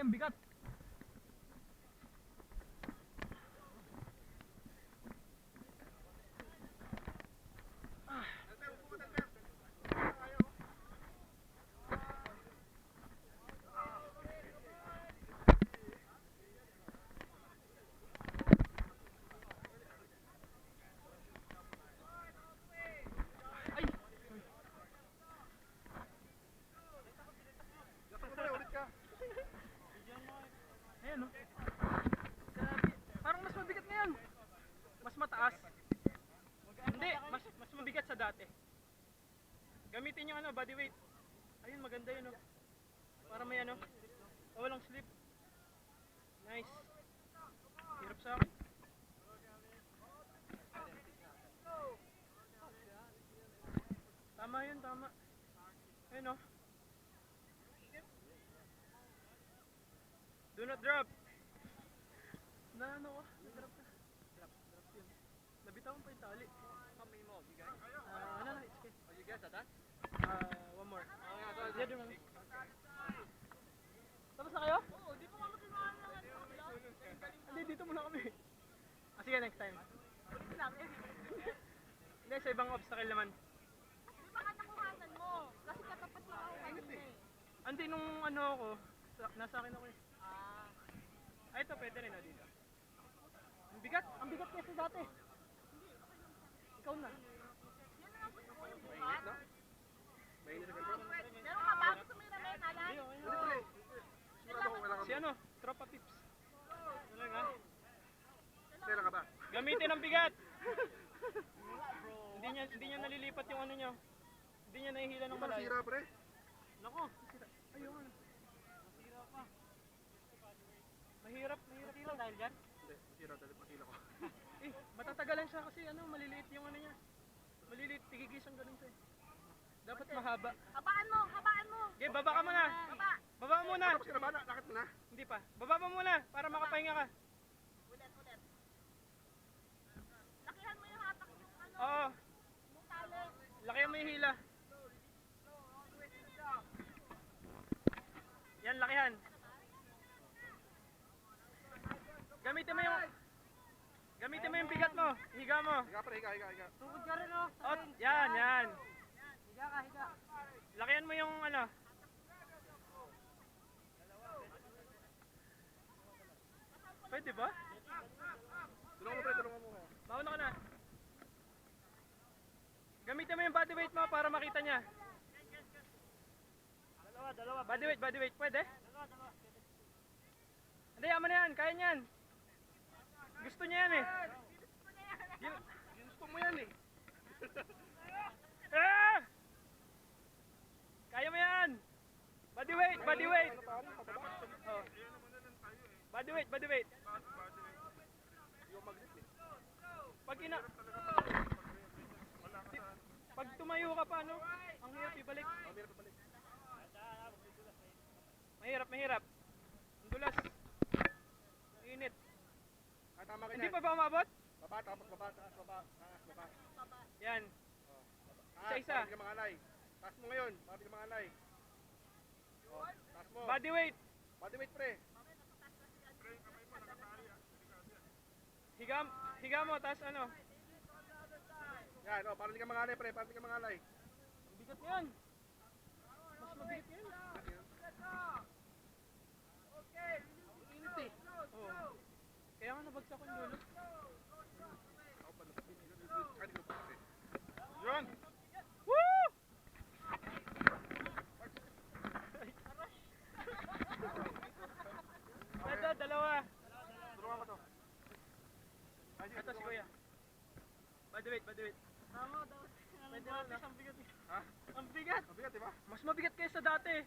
ang bigat. Ayan o. Grabe. Parang mas mabigat ngayon. Mas mataas. Hindi, mas mabigat sa dati. Gamitin yung ano, body weight. Ayun, maganda yun o. Para may ano, walang slip. Nice. Hirap sa akin. Tama yun, tama. Ayun o. Do not drop. Na ano ko? Drop na. Drop yun. Nabitawan pa yung tali. How many more you guys? Ano na, it's okay. Oh, you guys are done? One more. Oh, yeah, go Yeah, ahead. do one. Tapos na kayo? Oo, di pa kami kinuha ng Hindi, dito muna kami. Sige, next time. namin. Hindi, sa ibang obstacle naman. Di ba katakuhanan mo? Kasi katapat lang ako kanina eh. Andi nung ano ako, nasa akin ako eh. Ay, ito pwede rin dito. Ang bigat kasi dati. Ikaw na. Yan na nga gusto ko yung bukas. Mainit na ganito. Meron ka ba? Gusto mo yung ramen, Alan? Sigurado ko kailangan Si ano, tropa tips. Talaga? Kailan ka ba? Gamitin ang bigat. Hindi niya nalilipat yung ano niya. Hindi niya nahihila ng malayo. Masira pre. Nako, ayun. Masira pa. Mahirap dahil dyan. Hindi, masira dahil masira ko. Matatagalan siya kasi ano, maliliit yung ano niya. Maliliit, tigigis ang ganun siya. Dapat mahaba. Habaan mo, habaan mo. Okay, baba ka muna. Baba. Baba ka muna. Tapos ka na ba? Nakit mo na? Hindi pa. Baba pa muna para makapahinga ka. Ulit. Lakihan mo yung hatak yung ano, Oo, yung tali. lakihan mo yung hila. Yan, lakihan. Gamitin mo yung bigat mo. Higa mo. Higa pre, higa. Tukod ka rin oh. Yan. Higa ka, higa. Lakihan mo yung ano. Pwede ba? Tulungan mo pre, tulungan mo. Mauna ka na. Gamitin mo yung body weight mo para makita niya. Dalawa. Body weight. Pwede? Hindi, yaman na yan. Kaya niyan. Gusto niya yan eh. Ginusto mo yan eh. Ah! Kaya mo yan. Body weight. Oh. Body weight. Yung magnet eh. Pag tumayo ka pa, ano? Ang hirap ibalik. Mahirap balik. Mahirap. Ang dulas. Init. Tama ka Hindi niyan. pa ba umabot? Baba, tapos baba, taas, baba. Yan. Taas, Isa-isa. para di ka mangalay. Taas mo ngayon, para di ka mangalay. Taas mo. Body weight. Body weight pre. Higa mo, tapos ano? Yan, para di ka mangalay pre, para di ka mangalay. Ang bigat yan. Mas mabigat yan. Ang init eh. Oh. Kaya nga nabagsak ko yung dulo. Yun! Woo! Ito, dalawa. Tulungan ko to. Ito si Kuya. Body weight. Tama daw. Pwede na, ang bigat eh. Ha? Ang bigat. Mabigat diba? Mas mabigat kaysa dati.